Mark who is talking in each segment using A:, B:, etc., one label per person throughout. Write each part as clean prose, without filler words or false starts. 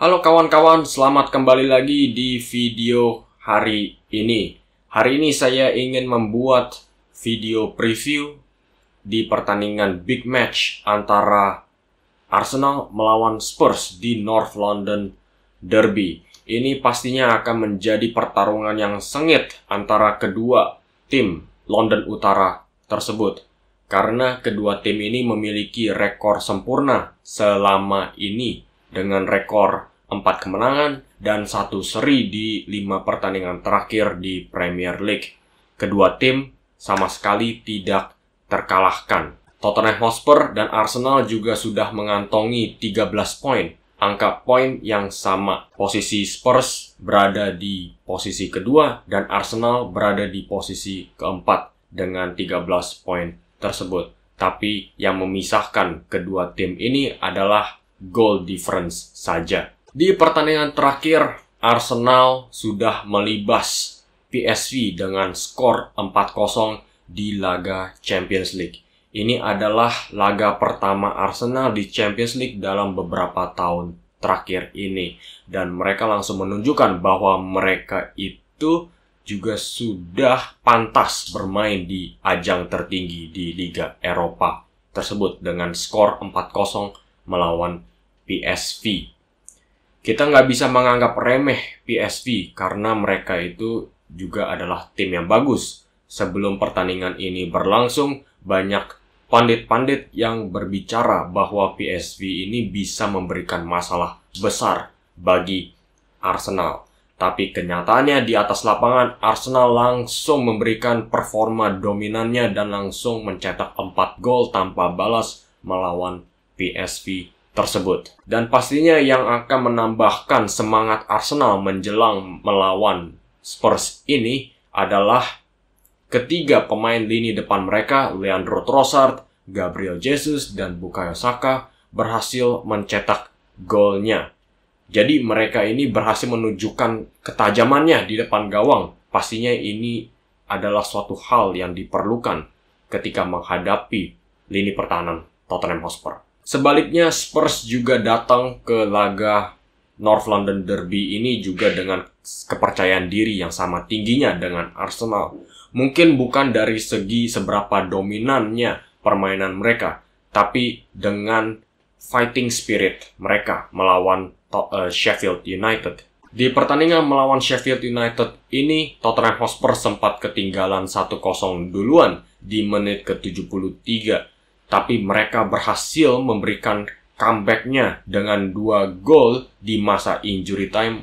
A: Halo kawan-kawan, selamat kembali lagi di video hari ini. Hari ini saya ingin membuat video preview di pertandingan big match antara Arsenal melawan Spurs di North London Derby. Ini pastinya akan menjadi pertarungan yang sengit antara kedua tim London Utara tersebut. Karena kedua tim ini memiliki rekor sempurna selama ini dengan rekor 4 kemenangan dan 1 seri di 5 pertandingan terakhir di Premier League. Kedua tim sama sekali tidak terkalahkan. Tottenham Hotspur dan Arsenal juga sudah mengantongi 13 poin. Angka poin yang sama. Posisi Spurs berada di posisi kedua dan Arsenal berada di posisi keempat dengan 13 poin tersebut. Tapi yang memisahkan kedua tim ini adalah goal difference saja. Di pertandingan terakhir, Arsenal sudah melibas PSV dengan skor 4-0 di laga Champions League. Ini adalah laga pertama Arsenal di Champions League dalam beberapa tahun terakhir ini. Dan mereka langsung menunjukkan bahwa mereka itu juga sudah pantas bermain di ajang tertinggi di Liga Eropa tersebut dengan skor 4-0 melawan PSV. Kita nggak bisa menganggap remeh PSV karena mereka itu juga adalah tim yang bagus. Sebelum pertandingan ini berlangsung, banyak pandit-pandit yang berbicara bahwa PSV ini bisa memberikan masalah besar bagi Arsenal. Tapi kenyataannya di atas lapangan, Arsenal langsung memberikan performa dominannya dan langsung mencetak 4 gol tanpa balas melawan PSV tersebut. Dan pastinya yang akan menambahkan semangat Arsenal menjelang melawan Spurs ini adalah ketiga pemain lini depan mereka, Leandro Trossard, Gabriel Jesus, dan Bukayo Saka berhasil mencetak golnya. Jadi mereka ini berhasil menunjukkan ketajamannya di depan gawang. Pastinya ini adalah suatu hal yang diperlukan ketika menghadapi lini pertahanan Tottenham Hotspur. Sebaliknya, Spurs juga datang ke laga North London Derby ini juga dengan kepercayaan diri yang sama tingginya dengan Arsenal. Mungkin bukan dari segi seberapa dominannya permainan mereka, tapi dengan fighting spirit mereka melawan Sheffield United. Di pertandingan melawan Sheffield United ini, Tottenham Hotspur sempat ketinggalan 1-0 duluan di menit ke-73. Tapi mereka berhasil memberikan comeback-nya dengan 2 gol di masa injury time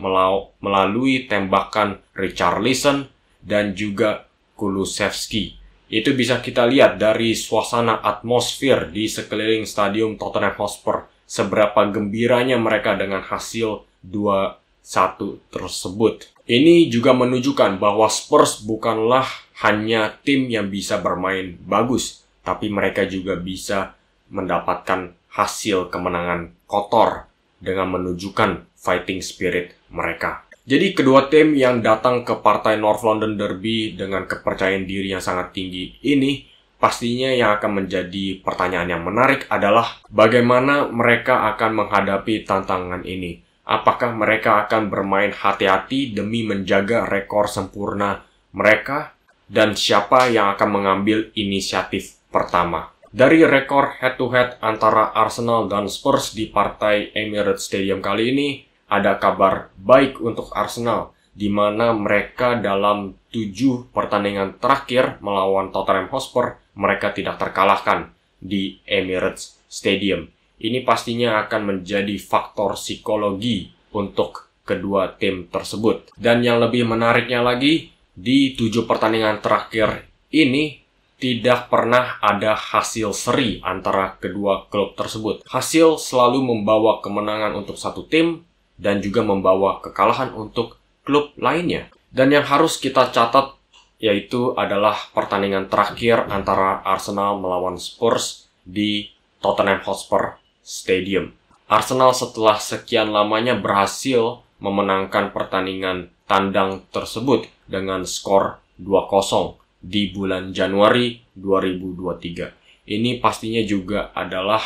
A: melalui tembakan Richarlison dan juga Kulusevski. Itu bisa kita lihat dari suasana atmosfer di sekeliling stadium Tottenham Hotspur. Seberapa gembiranya mereka dengan hasil 2-1 tersebut. Ini juga menunjukkan bahwa Spurs bukanlah hanya tim yang bisa bermain bagus, tapi mereka juga bisa mendapatkan hasil kemenangan kotor dengan menunjukkan fighting spirit mereka. Jadi kedua tim yang datang ke partai North London Derby dengan kepercayaan diri yang sangat tinggi ini, pastinya yang akan menjadi pertanyaan yang menarik adalah bagaimana mereka akan menghadapi tantangan ini. Apakah mereka akan bermain hati-hati demi menjaga rekor sempurna mereka? Dan siapa yang akan mengambil inisiatif pertama? Dari rekor head-to-head antara Arsenal dan Spurs di partai Emirates Stadium kali ini, ada kabar baik untuk Arsenal, di mana mereka dalam 7 pertandingan terakhir melawan Tottenham Hotspur, mereka tidak terkalahkan di Emirates Stadium. Ini pastinya akan menjadi faktor psikologi untuk kedua tim tersebut. Dan yang lebih menariknya lagi, di 7 pertandingan terakhir ini, tidak pernah ada hasil seri antara kedua klub tersebut. Hasil selalu membawa kemenangan untuk satu tim dan juga membawa kekalahan untuk klub lainnya. Dan yang harus kita catat yaitu adalah pertandingan terakhir antara Arsenal melawan Spurs di Tottenham Hotspur Stadium. Arsenal setelah sekian lamanya berhasil memenangkan pertandingan tandang tersebut dengan skor 2-0. Di bulan Januari 2023. Ini pastinya juga adalah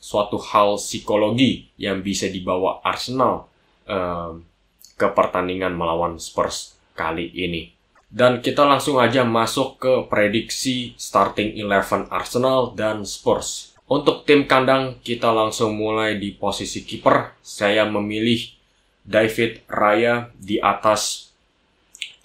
A: suatu hal psikologi yang bisa dibawa Arsenal ke pertandingan melawan Spurs kali ini. Dan kita langsung aja masuk ke prediksi starting 11 Arsenal dan Spurs. Untuk tim kandang, kita langsung mulai di posisi kiper. Saya memilih David Raya di atas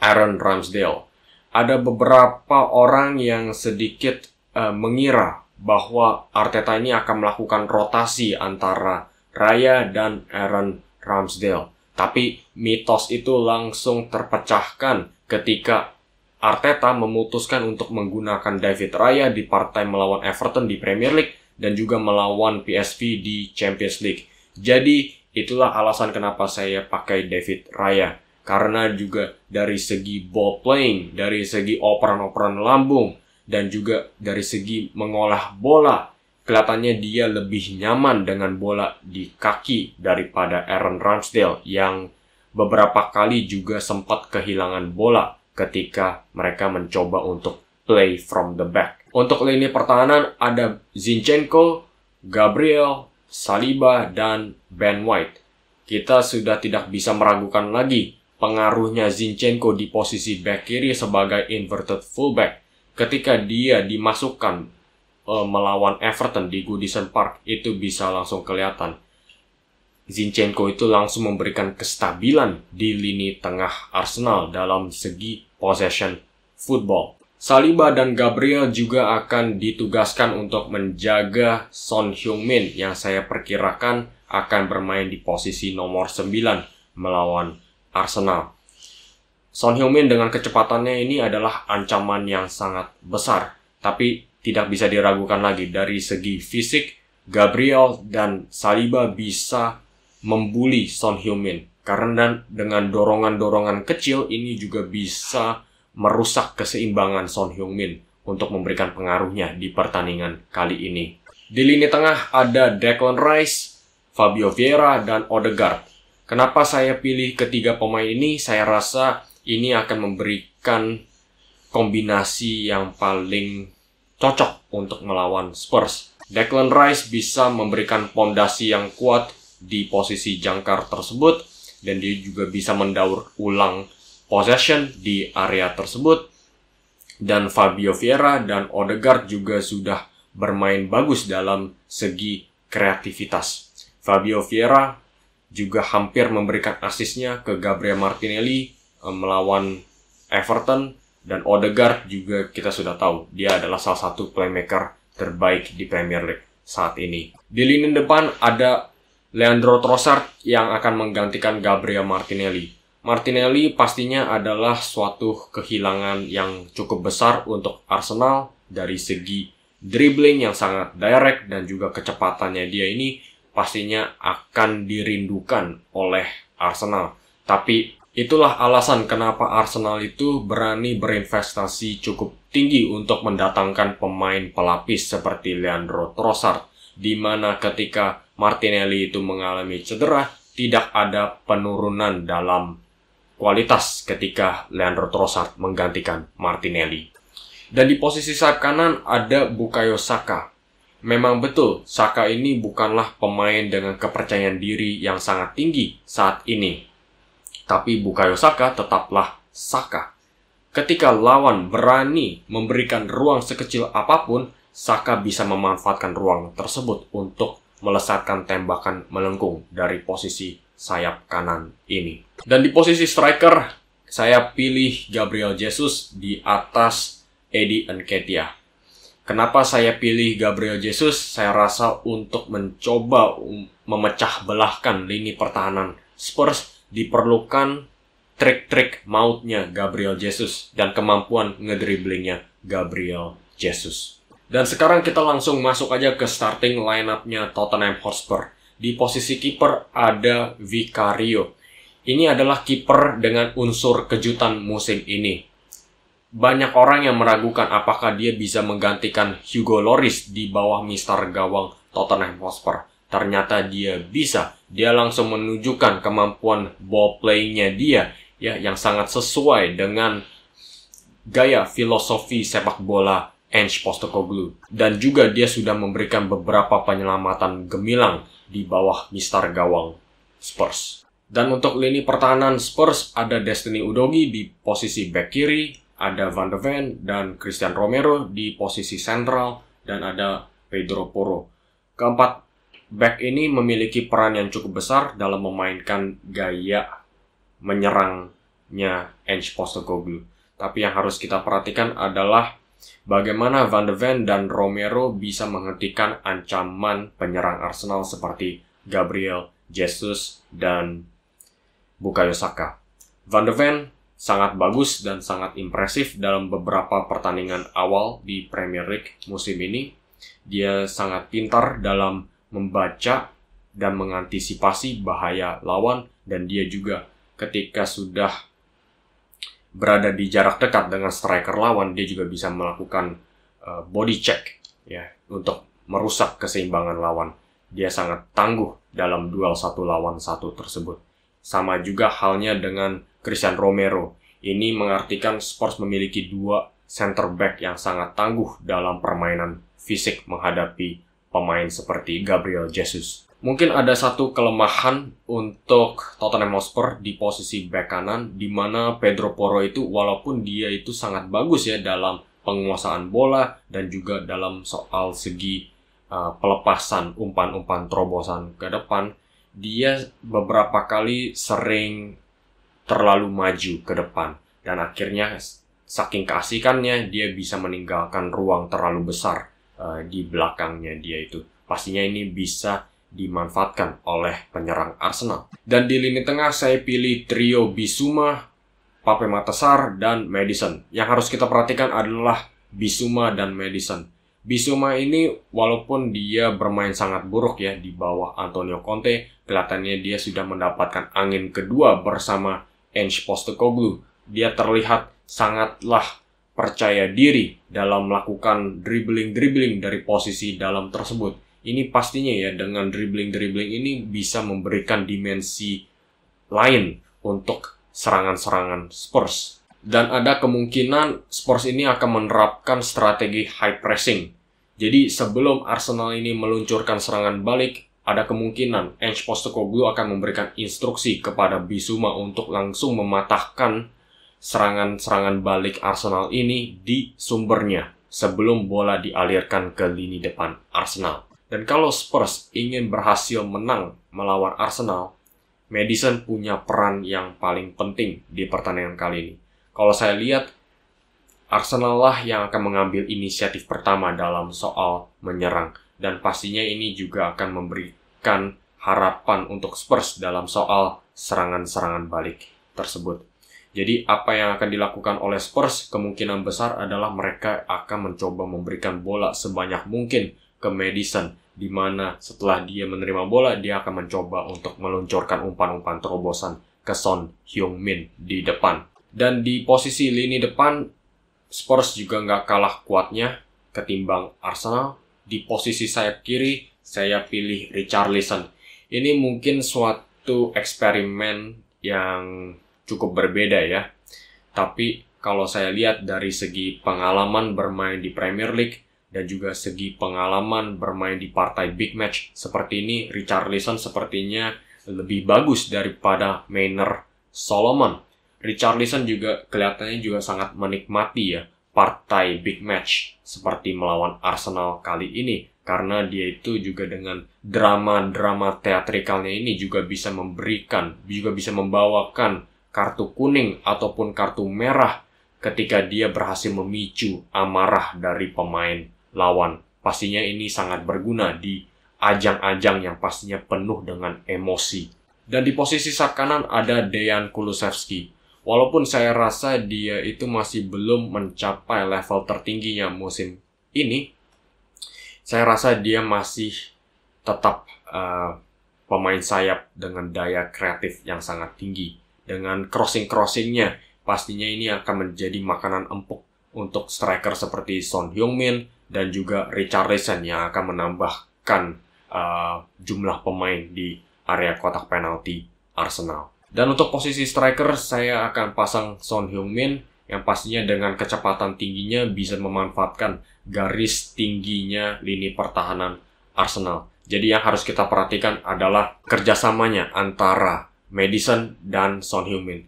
A: Aaron Ramsdale. Ada beberapa orang yang sedikit mengira bahwa Arteta ini akan melakukan rotasi antara Raya dan Aaron Ramsdale. Tapi mitos itu langsung terpecahkan ketika Arteta memutuskan untuk menggunakan David Raya di partai melawan Everton di Premier League dan juga melawan PSV di Champions League. Jadi itulah alasan kenapa saya pakai David Raya. Karena juga dari segi ball playing, dari segi operan-operan lambung, dan juga dari segi mengolah bola, kelihatannya dia lebih nyaman dengan bola di kaki daripada Aaron Ramsdale yang beberapa kali juga sempat kehilangan bola ketika mereka mencoba untuk play from the back. Untuk lini pertahanan ada Zinchenko, Gabriel, Saliba, dan Ben White. Kita sudah tidak bisa meragukan lagi pengaruhnya Zinchenko di posisi back kiri sebagai inverted fullback. Ketika dia dimasukkan melawan Everton di Goodison Park, itu bisa langsung kelihatan. Zinchenko itu langsung memberikan kestabilan di lini tengah Arsenal dalam segi possession football. Saliba dan Gabriel juga akan ditugaskan untuk menjaga Son Heung-min yang saya perkirakan akan bermain di posisi nomor 9 melawan Arsenal. Son Heung-min dengan kecepatannya ini adalah ancaman yang sangat besar, tapi tidak bisa diragukan lagi dari segi fisik, Gabriel dan Saliba bisa membuli Son Heung-min. Karena dengan dorongan-dorongan kecil ini juga bisa merusak keseimbangan Son Heung-min untuk memberikan pengaruhnya di pertandingan kali ini. Di lini tengah ada Declan Rice, Fabio Vieira, dan Odegaard. Kenapa saya pilih ketiga pemain ini? Saya rasa ini akan memberikan kombinasi yang paling cocok untuk melawan Spurs. Declan Rice bisa memberikan fondasi yang kuat di posisi jangkar tersebut, dan dia juga bisa mendaur ulang possession di area tersebut. Dan Fabio Vieira dan Odegaard juga sudah bermain bagus dalam segi kreativitas. Fabio Vieira juga hampir memberikan asisnya ke Gabriel Martinelli melawan Everton, dan Odegaard juga kita sudah tahu dia adalah salah satu playmaker terbaik di Premier League saat ini. Di lini depan ada Leandro Trossard yang akan menggantikan Gabriel Martinelli. Martinelli pastinya adalah suatu kehilangan yang cukup besar untuk Arsenal dari segi dribbling yang sangat direct, dan juga kecepatannya dia ini pastinya akan dirindukan oleh Arsenal. Tapi itulah alasan kenapa Arsenal itu berani berinvestasi cukup tinggi untuk mendatangkan pemain pelapis seperti Leandro Trossard, di mana ketika Martinelli itu mengalami cedera, tidak ada penurunan dalam kualitas ketika Leandro Trossard menggantikan Martinelli. Dan di posisi sayap kanan ada Bukayo Saka. Memang betul, Saka ini bukanlah pemain dengan kepercayaan diri yang sangat tinggi saat ini. Tapi Bukayo Saka tetaplah Saka. Ketika lawan berani memberikan ruang sekecil apapun, Saka bisa memanfaatkan ruang tersebut untuk melesatkan tembakan melengkung dari posisi sayap kanan ini. Dan di posisi striker, saya pilih Gabriel Jesus di atas Eddie Nketiah. Kenapa saya pilih Gabriel Jesus? Saya rasa untuk mencoba memecah belahkan lini pertahanan Spurs diperlukan trik-trik mautnya Gabriel Jesus dan kemampuan ngedribblingnya Gabriel Jesus. Dan sekarang kita langsung masuk aja ke starting line-up-nya Tottenham Hotspur. Di posisi kiper ada Vicario. Ini adalah kiper dengan unsur kejutan musim ini. Banyak orang yang meragukan apakah dia bisa menggantikan Hugo Lloris di bawah mister gawang Tottenham Hotspur. Ternyata dia bisa. Dia langsung menunjukkan kemampuan ball play-nya dia ya, yang sangat sesuai dengan gaya filosofi sepak bola Ange Postecoglou. Dan juga dia sudah memberikan beberapa penyelamatan gemilang di bawah mister gawang Spurs. Dan untuk lini pertahanan Spurs ada Destiny Udogie di posisi back kiri, ada Van de Ven dan Christian Romero di posisi sentral, dan ada Pedro Porro. Keempat back ini memiliki peran yang cukup besar dalam memainkan gaya menyerangnya Ange Postecoglou. Tapi yang harus kita perhatikan adalah bagaimana Van de Ven dan Romero bisa menghentikan ancaman penyerang Arsenal seperti Gabriel Jesus dan Bukayo Saka. Van de Ven sangat bagus dan sangat impresif dalam beberapa pertandingan awal di Premier League musim ini. Dia sangat pintar dalam membaca dan mengantisipasi bahaya lawan, dan dia juga ketika sudah berada di jarak dekat dengan striker lawan, dia juga bisa melakukan body check ya untuk merusak keseimbangan lawan. Dia sangat tangguh dalam duel 1 lawan 1 tersebut. Sama juga halnya dengan Christian Romero. Ini mengartikan Spurs memiliki 2 center back yang sangat tangguh dalam permainan fisik menghadapi pemain seperti Gabriel Jesus. Mungkin ada satu kelemahan untuk Tottenham Hotspur di posisi back kanan, di mana Pedro Porro itu walaupun dia itu sangat bagus ya dalam penguasaan bola dan juga dalam soal segi pelepasan umpan-umpan terobosan ke depan, dia beberapa kali sering terlalu maju ke depan, dan akhirnya saking keasikannya dia bisa meninggalkan ruang terlalu besar di belakangnya dia itu. Pastinya ini bisa dimanfaatkan oleh penyerang Arsenal. Dan di lini tengah saya pilih trio Bissouma, Pape Matar, dan Maddison. Yang harus kita perhatikan adalah Bissouma dan Maddison. Bissouma ini walaupun dia bermain sangat buruk ya di bawah Antonio Conte, kelihatannya dia sudah mendapatkan angin kedua bersama Ange Postecoglou. Dia terlihat sangatlah percaya diri dalam melakukan dribbling dari posisi dalam tersebut. Ini pastinya ya, dengan dribbling ini bisa memberikan dimensi lain untuk serangan-serangan Spurs. Dan ada kemungkinan Spurs ini akan menerapkan strategi high pressing. Jadi sebelum Arsenal ini meluncurkan serangan balik, ada kemungkinan Ange Postecoglou akan memberikan instruksi kepada Bissouma untuk langsung mematahkan serangan-serangan balik Arsenal ini di sumbernya sebelum bola dialirkan ke lini depan Arsenal. Dan kalau Spurs ingin berhasil menang melawan Arsenal, Maddison punya peran yang paling penting di pertandingan kali ini. Kalau saya lihat, Arsenal lah yang akan mengambil inisiatif pertama dalam soal menyerang. Dan pastinya ini juga akan memberikan harapan untuk Spurs dalam soal serangan-serangan balik tersebut. Jadi apa yang akan dilakukan oleh Spurs kemungkinan besar adalah mereka akan mencoba memberikan bola sebanyak mungkin ke Maddison, di mana setelah dia menerima bola, dia akan mencoba untuk meluncurkan umpan-umpan terobosan ke Son Heung-min di depan. Dan di posisi lini depan, Spurs juga nggak kalah kuatnya ketimbang Arsenal. Di posisi sayap kiri, saya pilih Richarlison. Ini mungkin suatu eksperimen yang cukup berbeda ya. Tapi kalau saya lihat dari segi pengalaman bermain di Premier League dan juga segi pengalaman bermain di partai big match seperti ini, Richarlison sepertinya lebih bagus daripada Maynard Solomon. Richarlison juga kelihatannya juga sangat menikmati ya partai big match seperti melawan Arsenal kali ini, karena dia itu juga dengan drama-drama teatrikalnya ini juga bisa membawakan kartu kuning ataupun kartu merah ketika dia berhasil memicu amarah dari pemain lawan. Pastinya ini sangat berguna di ajang-ajang yang pastinya penuh dengan emosi. Dan di posisi sayap kanan ada Dejan Kulusevski. Walaupun saya rasa dia itu masih belum mencapai level tertingginya musim ini, saya rasa dia masih tetap pemain sayap dengan daya kreatif yang sangat tinggi. Dengan crossing-crossingnya, pastinya ini akan menjadi makanan empuk untuk striker seperti Son Heung-min dan juga Richarlison yang akan menambahkan jumlah pemain di area kotak penalti Arsenal. Dan untuk posisi striker, saya akan pasang Son Heung-min yang pastinya dengan kecepatan tingginya bisa memanfaatkan garis tingginya lini pertahanan Arsenal. Jadi yang harus kita perhatikan adalah kerjasamanya antara Maddison dan Son Heung-min.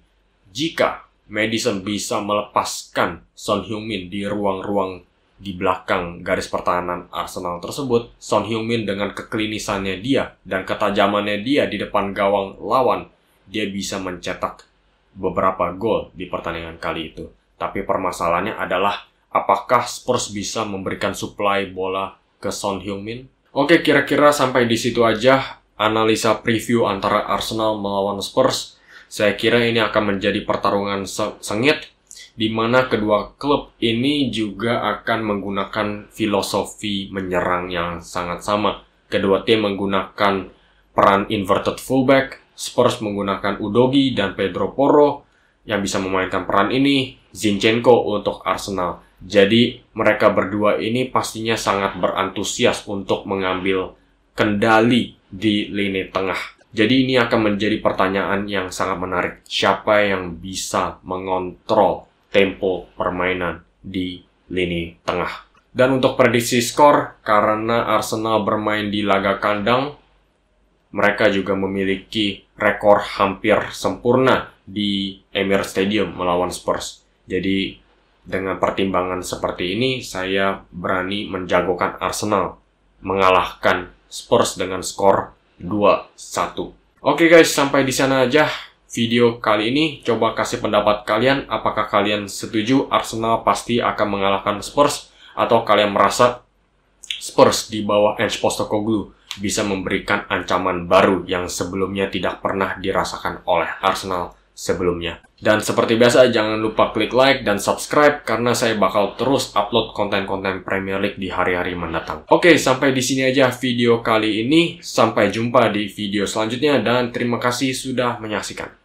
A: Jika Maddison bisa melepaskan Son Heung-min di ruang-ruang di belakang garis pertahanan Arsenal tersebut, Son Heung-min dengan keklinisannya dia dan ketajamannya dia di depan gawang lawan, dia bisa mencetak beberapa gol di pertandingan kali itu. Tapi permasalahannya adalah apakah Spurs bisa memberikan suplai bola ke Son Heung-min? Oke, kira-kira sampai di situ aja analisa preview antara Arsenal melawan Spurs. Saya kira ini akan menjadi pertarungan sengit, di mana kedua klub ini juga akan menggunakan filosofi menyerang yang sangat sama. Kedua tim menggunakan peran inverted fullback, Spurs menggunakan Udogie dan Pedro Porro. Yang bisa memainkan peran ini Zinchenko untuk Arsenal. Jadi mereka berdua ini pastinya sangat berantusias untuk mengambil kendali di lini tengah. Jadi ini akan menjadi pertanyaan yang sangat menarik. Siapa yang bisa mengontrol tempo permainan di lini tengah? Dan untuk prediksi skor, karena Arsenal bermain di laga kandang, mereka juga memiliki rekor hampir sempurna di Emirates Stadium melawan Spurs. Jadi dengan pertimbangan seperti ini, saya berani menjagokan Arsenal mengalahkan Spurs dengan skor 2-1. Oke guys, sampai di sana aja video kali ini. Coba kasih pendapat kalian, apakah kalian setuju Arsenal pasti akan mengalahkan Spurs, atau kalian merasa Spurs di bawah Ange Postecoglou bisa memberikan ancaman baru yang sebelumnya tidak pernah dirasakan oleh Arsenal sebelumnya. Dan seperti biasa, jangan lupa klik like dan subscribe karena saya bakal terus upload konten-konten Premier League di hari-hari mendatang. Oke, sampai di sini aja video kali ini. Sampai jumpa di video selanjutnya dan terima kasih sudah menyaksikan.